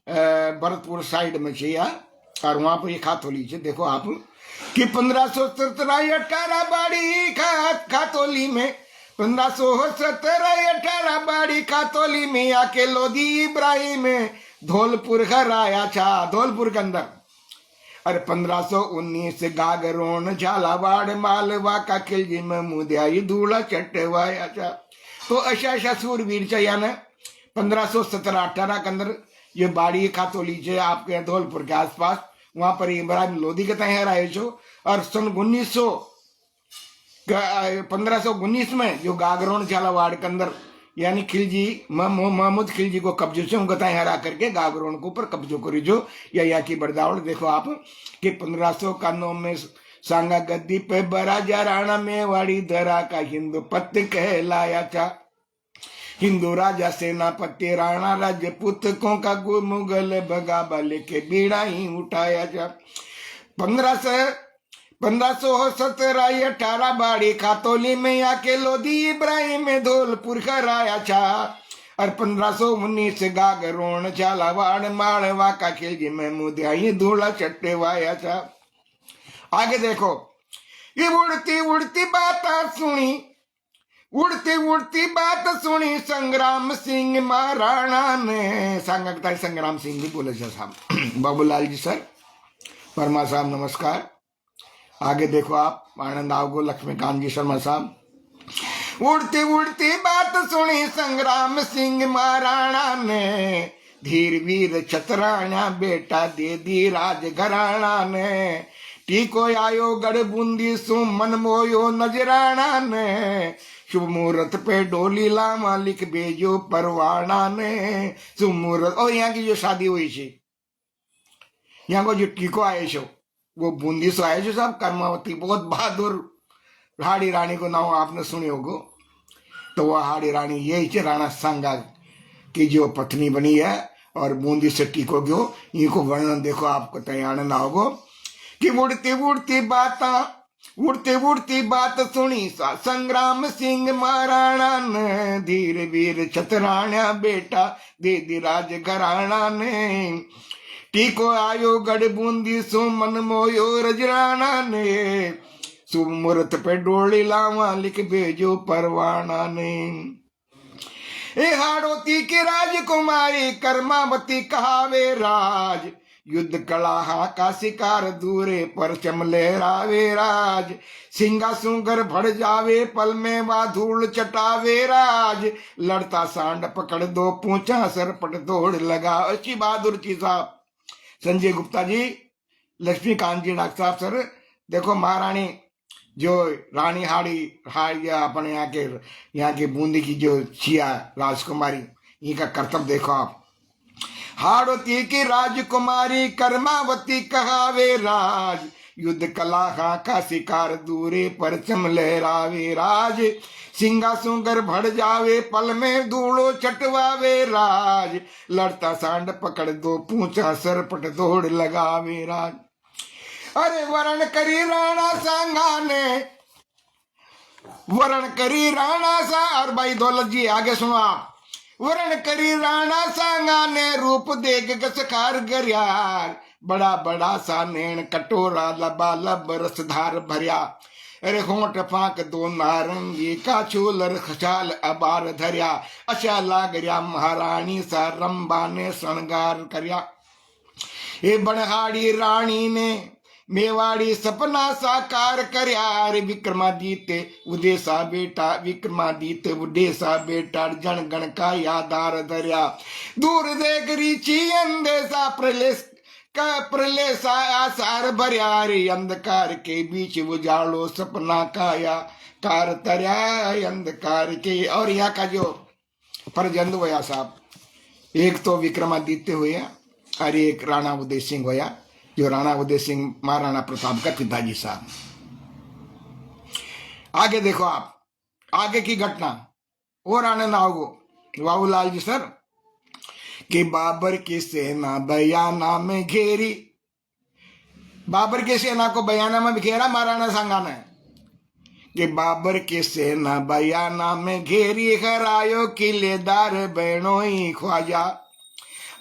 भरतपुर साइड में चाहिए और वहां पर ये खातोली है। देखो आप कि 1517 बाड़ी खातोली में, 1517 बाड़ी खातोली में आके लोधी इब्राहिम में धौलपुर हराया था, धौलपुर के अंदर। अरे 1519 गागरोन झालावाड़ मालवा का खिलजी में मुद्याई धूला चटवाया था। तो अशा सूरवीर चाहिए ना 1517-18 के अंदर ये बाड़ी खातोली है आपके धौलपुर के आसपास। वहां पर इब्राहिम लोधी के तय रहे छो। और सन 1519 में जो गागरोन झालावाड़ के अंदर यानी खिलजी महमूद खिलजी को कब्जे से उनका तय हरा करके गागरोन के ऊपर कब्जो करी जो या यहाँ की बरदावड़ देखो आप कि 1500 का 9 में सांगा गद्दी पे बराजा, राणा मेवाड़ी धरा का हिंदू पत्त कहलाया था। हिंदू राजा सेनापति राणा राज्य पुतकों का मुगल भगा बाले के बीड़ा ही उठाया जा। 1517-18 बाड़ी खातोली में आके लोधी इब्राहिम में धौलपुर हराया था। और 1519 गागरोन झालावाड़ मालवा का खिलजी में मुद्याई धूला चटवाया था। आगे देखो ये उड़ती उड़ती बात सुनी, उड़ती उड़ती बात सुनी संग्राम सिंह महाराणा ने। सांगता है संग्राम सिंह जी बोले साहब। बाबूलाल जी सर वर्मा साहब नमस्कार। आगे देखो आप आनंद आओगो लक्ष्मीकांत जी शर्मा साहब। उड़ती उड़ती बात सुनी संग्राम सिंह महाराणा ने, धीर वीर छतराणा बेटा दे दी राज घराणा ने। टीको आयो गढ़ बूंदी सु मन मोयो नजराणा ने। शुभ मुहूर्त पे डोली लामा लिख भेजो परवाना ने। शुभ मुहूर्त और यहाँ की जो शादी हुई थी, यहाँ को जो टीको आए छो वो बूंदी से आए छो साहब। कर्मावती बहुत बहादुर हाड़ी रानी को नाम आपने सुनी होगो। तो वह हाड़ी रानी यही है राणा सांगा की जो पत्नी बनी है और बूंदी से टीको गयो। इनको वर्णन देखो आपको तैयार ना होगो कि उड़ती उड़ती बाता उड़ती उड़ती बात सुनी सा संग्राम सिंह महाराणा ने, धीर वीर छतराणा बेटा दे दी राज घराणा ने। टीको आयो गढ़ बूंदी सो मन मोयो रजराणा ने, शुभ मुहूर्त पे डोली लावा लिख भेजो परवाना ने। ए हाड़ोती की राजकुमारी कर्मावती कहावे राज, युद्ध कला का शिकार दूरे पर चमलेरावे राज। सिंगा सुगर भड़ जावे पल में वा धूल चटावे राज, लड़ता सांड पकड़ दो पूछा सरपट दौड़ लगा। अच्छी बहादुर जी साहब, संजय गुप्ता जी, लक्ष्मीकांत जी डॉक्टर साहब सर, देखो महारानी जो रानी हाड़ी अपने यहाँ के बूंदी की जो छिया राजकुमारी, इनका कर्तव्य देखो आप। हाड़ोती की राजकुमारी कर्मावती कहावे राज, युद्ध कला का शिकार दूरे पर चमलेरावे राज। सिंगा सुगर भड़ जावे पल में धूलो चटवावे राज, लड़ता सांड पकड़ दो पूछा सरपट दौड़ लगावे राज। अरे वरण करी राणा सांगा ने, वरण करी राणा सा, और भाई दौलत जी आगे सुनो आप। वरण करी राणा सांगा ने, रूप देख गसकार गरियार, बड़ा बड़ा सा नैन कटोरा लबा लब रसधार भरिया। अरे होंठ फाक दो नारंगी का चूलर खचाल अबार धरिया, अच्छा लागरिया महारानी सा रंबा ने श्रृंगार करिया। ये बनहाड़ी रानी ने मेवाड़ी सपना साकार करया, रे विक्रमादित्य उदेसा बेटा, विक्रमादित्य उदेसा बेटा, जन गण का यादार धरिया। दूर देख रीची अंदेसा प्रलय सा आसार भरिया, रे अंधकार के बीच उजाड़ो सपना काया कार तरया अंधकार के। और यहाँ का जो परजंद होया साहब, एक तो विक्रमादित्य होया और एक राणा उदय सिंह होया, जो राणा उदय सिंह महाराणा प्रताप का पिताजी साहब। आगे देखो आप, आगे की घटना और आनंद आओगे बाबूलाल जी सर, कि बाबर की सेना बयाना में घेरी, बाबर की सेना को बयाना में घेरा महाराणा सांगा ने, कि बाबर की सेना बयाना में घेरी, हरायो किलेदार बहनोई ख्वाजा।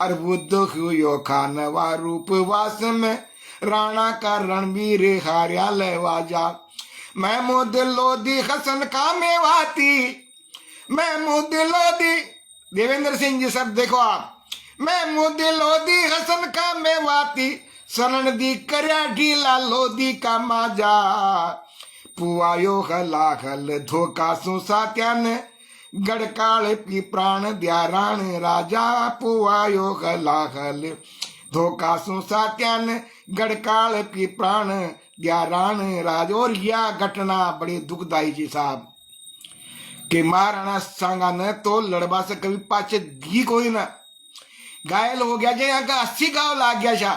और बुद्ध हुयो खानवा रूपवास में, राणा का रणवीर हार्या लेवाजा। महमूद लोधी हसन का मेवाती, महमूद लोधी, देवेंद्र सिंह जी सब देखो आप। महमूद लोधी हसन का मेवाती, शरण दी करया ढीला लोधी का माजा। पुआयो हलाहल धोखा सु सात्यान, गड़काल पी प्राण द्याराण राजा। पुआयो हलाहल धोखा सु सात्यान, गड़काल पी प्राण द्याराण राज। और यह घटना बड़ी दुखदाई जी साहब, कि महाराणा सांगा ने तो लड़बा से कभी पाछे दी कोई ना, घायल हो गया जो यहाँ का 80 गाँव लाग गया था,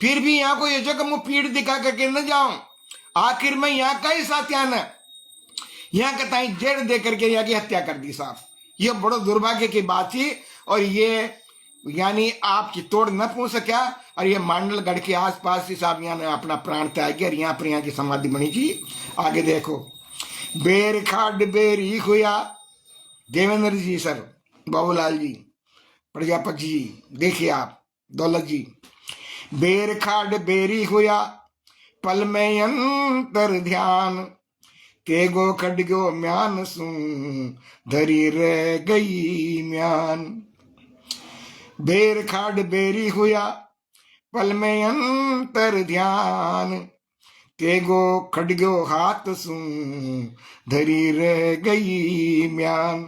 फिर भी यहाँ को ये जो मुंह पीठ दिखा करके न जाऊं, आखिर में यहाँ का ही सात्यान है, यहाँ का ताई जेड़ दे करके यहाँ की हत्या कर दी साहब। ये बड़ो दुर्भाग्य की बात थी। और ये यानी आप चित्तौड़ न पहुंच सका, और ये मांडलगढ़ के आसपास ही साहब यहाँ ने अपना प्राण त्याग किया, और यहाँ पर यहाँ की समाधि बनी थी। आगे देखो, बेर खाड बेरी हुआ, देवेंद्र जी सर, बाबूलाल जी, प्रजापति जी, देखिए आप, दौलत जी। बेर खाड बेरी हुआ, पल में अंतर ध्यान, के गो खडगो म्यान सू धरी रह गई म्यान। बेर खाड बेरी हुआ, पल में अंतर ध्यान, के गो खडगो हाथ सू धरी रह गई म्यान।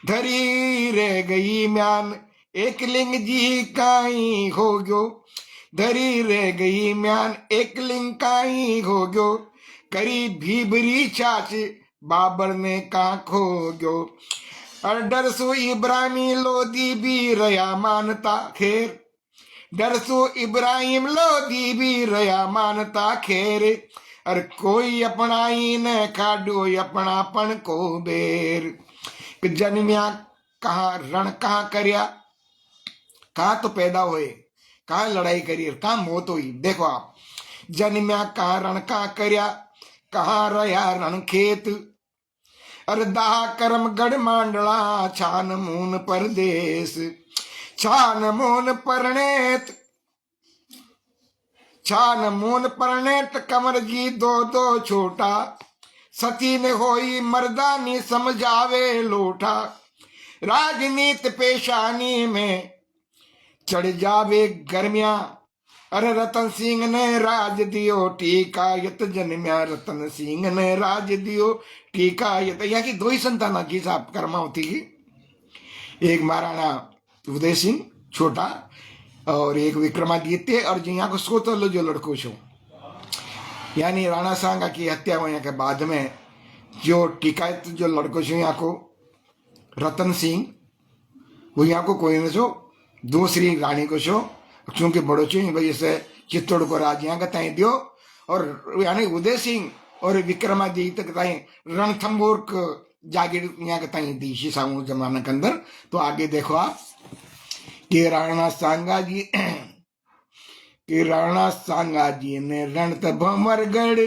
धरी रह गई म्यान, एक लिंग जी काई हो गयो, धरी रह गई म्यान, एक लिंग काई हो गयो। करी भीबरी चाच, बाबर ने का खो गयो। और डरसु इब्राहिम लोधी भी रया मानता खेर, डरसु इब्राहिम लोधी भी रया मानता खेर। और कोई अपनाई न खाडो अपनापन को बेर। जन्मिया कहाँ, रण कहाँ करया, कहाँ तो पैदा हुए, कहाँ लड़ाई करी, कहाँ मौत हुई। देखो आप, जन्मिया कहाँ, रण कहाँ करया, कहाँ रहा रण खेत। अरे दाह करम गढ़ मांडला छान मून परदेश। छान मून परनेत छान मून परनेत कमर जी दो दो छोटा। सती ने होई मर्दानी समझावे लोटा। राजनीत पेशानी में चढ़ जावे गर्मिया। अरे रतन सिंह ने राज दियो टीका यत जन्म्या। रतन सिंह ने राज दियो टीका यत। यहाँ की दो ही संतान की साहब कर्मावती की, एक महाराणा उदय सिंह छोटा और एक विक्रमादित्य। और जो यहाँ को सोतलो जो लड़को छो, यानी राणा सांगा की हत्या होने के बाद में जो टीकायत जो लड़को छो यहाँ को रतन सिंह, वो यहाँ को कोई न छो, दूसरी रानी को छो, क्योंकि बड़ो छो वजह से चित्तौड़ को राज यहाँ का ताई दियो। और यानी उदय सिंह और विक्रमादित्य के ताई रणथंबोर जागीर यहाँ के ताई दी शीशाऊ जमाना के अंदर। तो आगे देखो आप कि राणा सांगा जी ने रणत भंवरगढ़।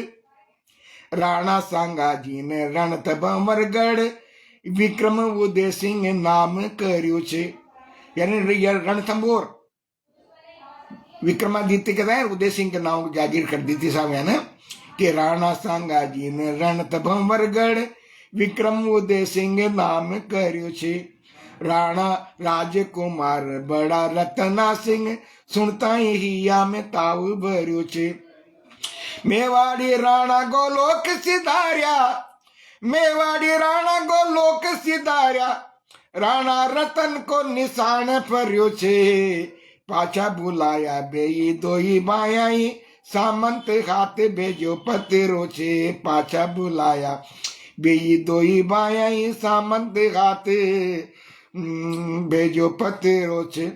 राणा सांगा जी ने रणत भंवरगढ़ विक्रम उदय सिंह नाम कर्यो छे। यानी रणथंबोर विक्रमादित्य के दायर उदय सिंह के नाम जागीर कर दी थी साहब है ना। कि राणा सांगा जी ने रणत भंवरगढ़ विक्रम उदय सिंह नाम कर्यो छे। राणा राजकुमार बड़ा रतना सिंह सुनता ही या में ताव भर्यो छे। मेवाड़ी राणा गोलोक सिधार्या। मेवाड़ी राणा गोलोक सिधार्या। राणा रतन को निशान फर्यो छे। पाछा बुलाया बेई दोई बायाई सामंत हाथ भेजो पत्रो छे। पाछा बुलाया बेई दोई बायाई सामंत हाथ भेजो पत्रो छे।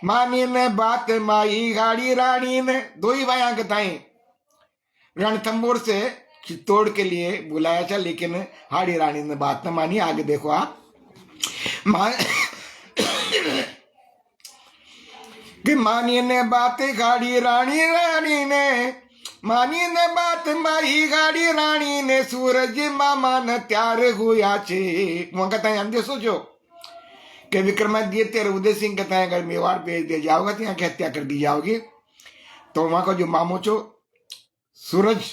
मानी ने बात माई गाड़ी रानी ने दोई बाया के ताई रणथंबोर से चित्तौड़ के लिए बुलाया था, लेकिन हाड़ी रानी ने बात न मानी। आगे देखो आप कि मानी ने बात गाड़ी रानी ने मानी ने बात माई गाड़ी रानी ने सूरज मामा न त्यार हुआ छे। वहां कहता है अंधे सोचो कि विक्रमादित्य और उदय सिंह कहता है अगर मेवाड़ भेज दिया जाओगा तो यहाँ की हत्या कर दी जाओगी। तो वहां का जो मामो छो सूरज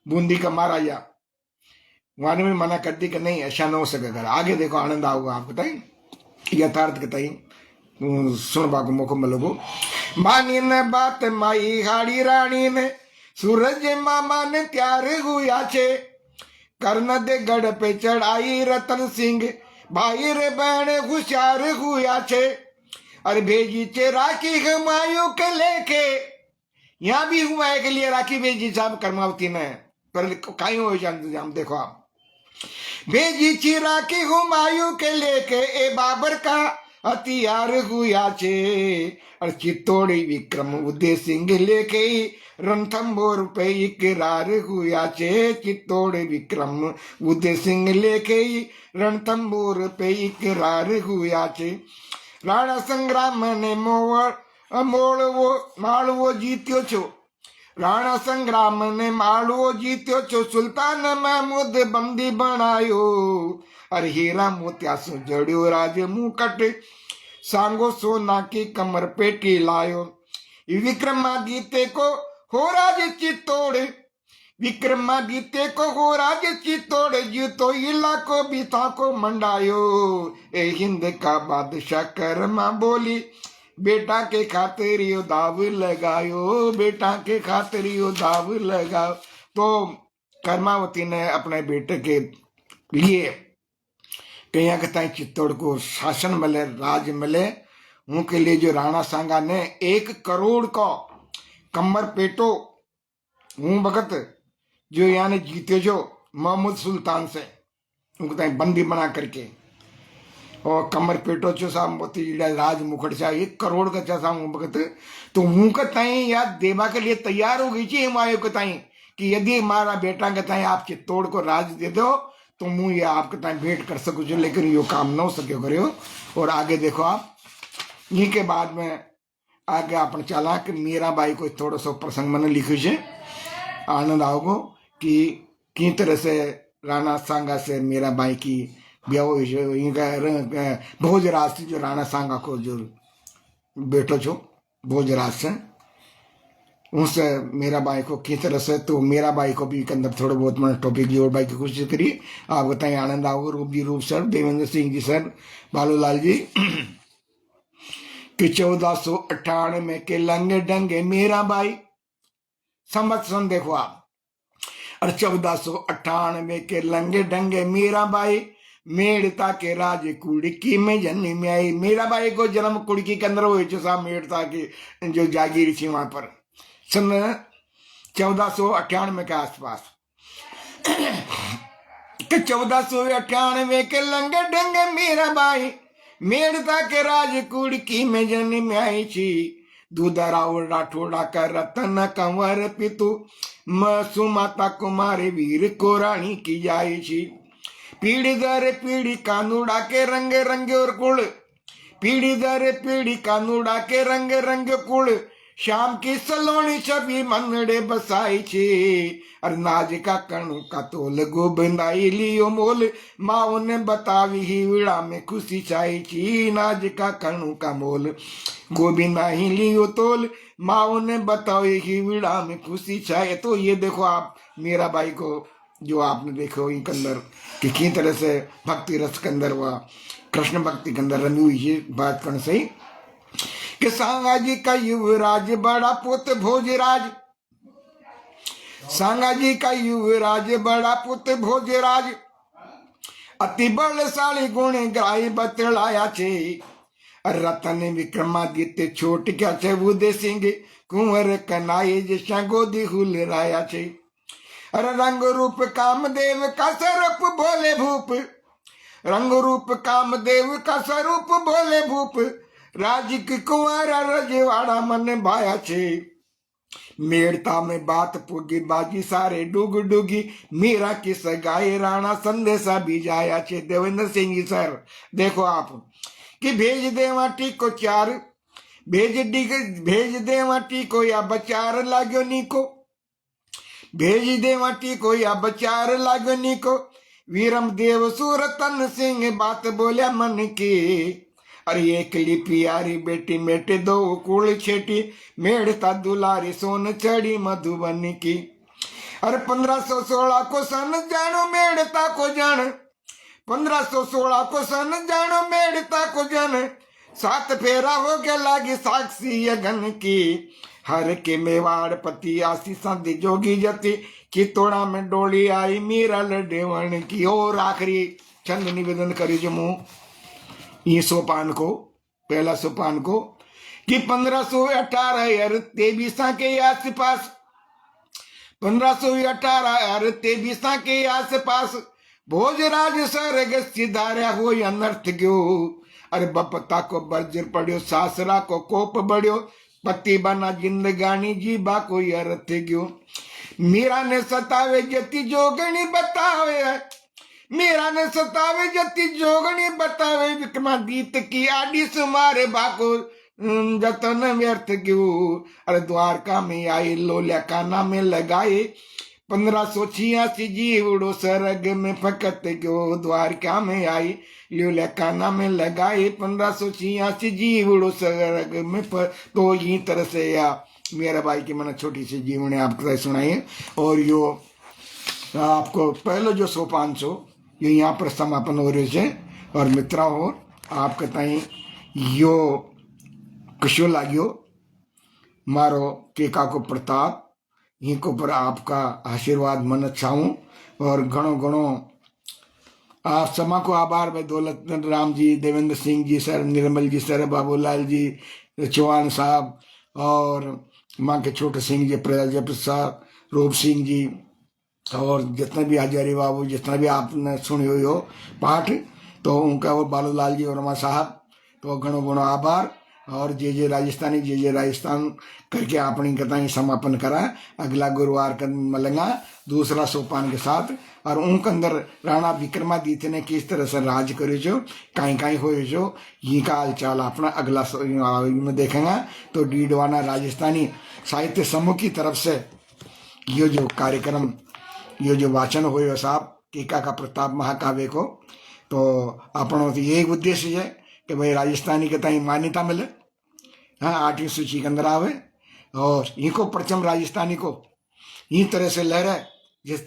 बूंदी का महाराजा वहां ने भी मना कर दी कि नहीं ऐसा न हो सकेगा। आगे देखो आनंद आओगा आप बताइए यथार्थ बताइए सुनवा को मौको मिलोगो। मानी ने बात माई हाड़ी रानी ने सूरज मामा ने त्यार हुआ छे। कर्ण दे गढ़ पे चढ़ाई रतन सिंह भाई रे बहन होशियार हुआ छे। अरे भेजी चे राखी हुमायूं के लेके। यहाँ भी हुमायूं के लिए राखी भेजी साहब कर्मावती ने, पर कहीं हो जाम देखो आप। भेजी ची राखी हुमायूं के लेके ए बाबर का हथियार हुआ छे। और चित्तौड़ी विक्रम उदय सिंह लेके रणथंबोर पे इकरार हुआ छे। चित्तौड़ी विक्रम उदय सिंह लेके रणथंबोर पे इकरार हुआ छे। राणा संग्राम ने मालवो जीत्यो छो। राणा संग्राम ने मालवो जीत्यो छो। सुल्तान महमूद बंदी बनायो। अरे हीरा मोतिया सो जड़ियो राज मुकट सांगो सोना की कमर पेटी लायो। विक्रमादित्य को हो राज चित्तौड़। विक्रमादित्य को हो राज चित्तौड़ जीतो इलाको बीता को मंडायो। ए हिंद का बादशाह कर्मा बोली बेटा के खातिर यो दाव लगायो। बेटा के खातिर यो दाव लगाओ। तो कर्मावती ने अपने बेटे के लिए कहीं कहीं चित्तौड़ को शासन मिले राज मिले उनके लिए जो राणा सांगा ने 1 करोड़ का कमर पेटो हूं भगत जो यानी जीते जो मोहम्मद सुल्तान से उनको बंदी बना करके और कमर पेटो चो सा मोती राज मुखट सा 1 करोड़ का चासा हूं भगत। तो हूं का ताई या देवा के लिए तैयार हो गई थी हुमायूं के ताई कि यदि हमारा बेटा के ताई आप चित्तौड़ को राज दे दो तो मुँह ये आपके ताई भेंट कर सको जो, लेकिन यो काम न हो सके करो। और आगे देखो आप यहीं के बाद में आगे आपने चला कि मीराबाई को थोड़ा सा प्रसंग मैंने लिखो छे आनंद आओगो कि की तरह से राणा सांगा से मेरा भाई की ब्याह भोजराज से जो राणा सांगा को जो बेटो छो भोजराज से उनसे मेरा भाई को की तरह से, तो मेरा भाई को भी अंदर थोड़ा बहुत मैंने टॉपिक जोड़ भाई की कोशिश करी। आप बताएं आनंद आओगे रूप जी रूप सर, देवेंद्र सिंह जी सर, बालूलाल जी कि 1498 के लंगे डंगे मेरा भाई संवत्सर देखो आप, और 1498 के लंगे डंगे मेरा भाई मेड़ता के राज कुड़की में जन्म में आई। मेरा भाई को जन्म कुड़की के अंदर हुए जो साहब मेड़ता की जो जागीर थी वहां पर सन 1498 के आसपास। 1498 के लंगे डंगे मेरा भाई मेड़ता के राज कुड़की में जन्म में आई छी। दूधरा राठोड़ा का रतन कंवर पितु सुमाता कुमारी वीर को रानी की जाई छी। पीढ़ी दर पीढ़ी कानूड़ा के रंग रंग और कुल, पीढ़ी दर पीढ़ी कानूड़ा के रंग रंग कुल, शाम की सलोनी छवि मनड़े बसाई छे। और नाज का कणु का तोल गोबिंदाई लियो मोल, माओ ने बतावी ही विड़ा में खुशी छाई छी। नाज का कणु का मोल गोबिंदा ही लियो तोल, माओ ने बतावी ही विड़ा में खुशी छाए। तो ये देखो आप मेरा भाई को जो आपने देखो इन अंदर कि तरह से भक्ति रस के अंदर व कृष्ण भक्ति के अंदर रमी हुई है बात करने से कि सांगा जी का युवराज बड़ा पुत्र भोजराज, सांगा जी का युवराज बड़ा पुत्र भोजराज, अति बलशाली गुण ग्राही बतलाया छे। रतन विक्रमादित्य छोट क्या छे उदय सिंह कुंवर कनाई जैसा गोदी हुल राया छे। अरे रंग रूप कामदेव का स्वरूप भोले भूप, रंग रूप कामदेव का स्वरूप भोले भूप, राजिक कुंवर रजवाड़ा मन भाया छे। मेड़ता में बात पुगी बाजी सारे डुग डुगी, मीरा की सगाई राणा संदेशा भी जाया छे। देवेंद्र सिंह जी सर देखो आप कि भेज दे माटी को चार, भेज दे माटी को या बचार लाग्यो नीको, भेज दे माटी को या बचार लागो नीको। वीरम देव सूरतन सिंह बात बोलिया मन की, अरे एक प्यारी बेटी मेटे दो कुल छेटी, मेड़ता दुलारी सोन चढ़ी मधुबन की। अरे 1516 को सन जानो मेड़ता को जान, 1516 को सन जानो मेड़ता को जान, 7 फेरा हो गया लागी साक्षी यगन की। हर के मेवाड़ पति आशीषा दे जोगी जती, चितोड़ा में डोली आई मीरा लडेवण की। और आखिरी छंद निवेदन करी जमू ये सोपान को, पहला सोपान को कि 1518 के आसपास, 1518 के आसपास भोजराज सरग सिधारा हो अनर्थ गयो। अरे बपता को बर्जर पड़ियो, सासरा को कोप बढ़ियो, पति बना जिंदगानी जीबा को अर्थ गयो। मीरा ने सतावे जति जोगणी बतावे, मीरा ने सतावे जति जोगणी बतावे, विक्रमादित्य की आडी सुमारे बाको जतन व्यर्थ गयो। अरे द्वारका में आई लोलिया काना में लगाए, 1586 जीवड़ो सरग में फकत गयो। द्वारका में आई लोलिया काना में लगाए, 1586 जीवड़ो सरग में तो ये तरह से या मेरा भाई की मैंने छोटी सी जीवनी आपको सुनाई है। और यो आपको पहले जो सोपान छो ये यहाँ पर समापन हो रहे है। और मित्रा हो आपके ताई यो कशो लाग्यो मारो केका को प्रताप ही को पर आपका आशीर्वाद मन चाहूँ। और घणो घणो आप समा को आभार भाई दौलत राम जी, देवेंद्र सिंह जी सर, निर्मल जी सर, बाबूलाल जी, चौहान साहब और माँ के छोटे सिंह जी, प्रजापति साहब, रूप सिंह जी और जितने भी हजारी बाबू, जितना भी आपने सुनी हुई हो पाठ, तो उनका वो बालूलाल जी और माँ साहब, तो घणो घणो आभार। और जे राजस्थानी जे राजस्थान करके अपनी कथाएं समापन करा। अगला गुरुवार का मिलेंगा दूसरा सोपान के साथ। और उनके अंदर राणा विक्रमादित्य ने किस तरह से राज करे जो काई हो जो ये का हाल चाल अपना अगला में देखेंगे। तो डीडवाना राजस्थानी साहित्य समूह की तरफ से ये जो कार्यक्रम ये जो वाचन हुयो साहब टीका का प्रताप महाकाव्य को, तो अपनों तो यही उद्देश्य है कि भाई राजस्थानी के ताई मान्यता मिले, हाँ 8वीं सूची के अंदर आवे और इनको परचम राजस्थानी को इस तरह से लहरे जिस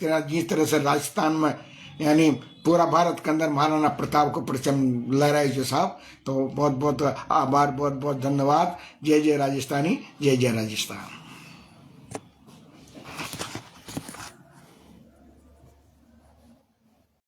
तरह से राजस्थान में यानी पूरा भारत के अंदर महाराणा प्रताप को परचम लहराए जो साहब। तो बहुत बहुत आभार, बहुत बहुत धन्यवाद। जय जय राजस्थानी, जय जय राजस्थान।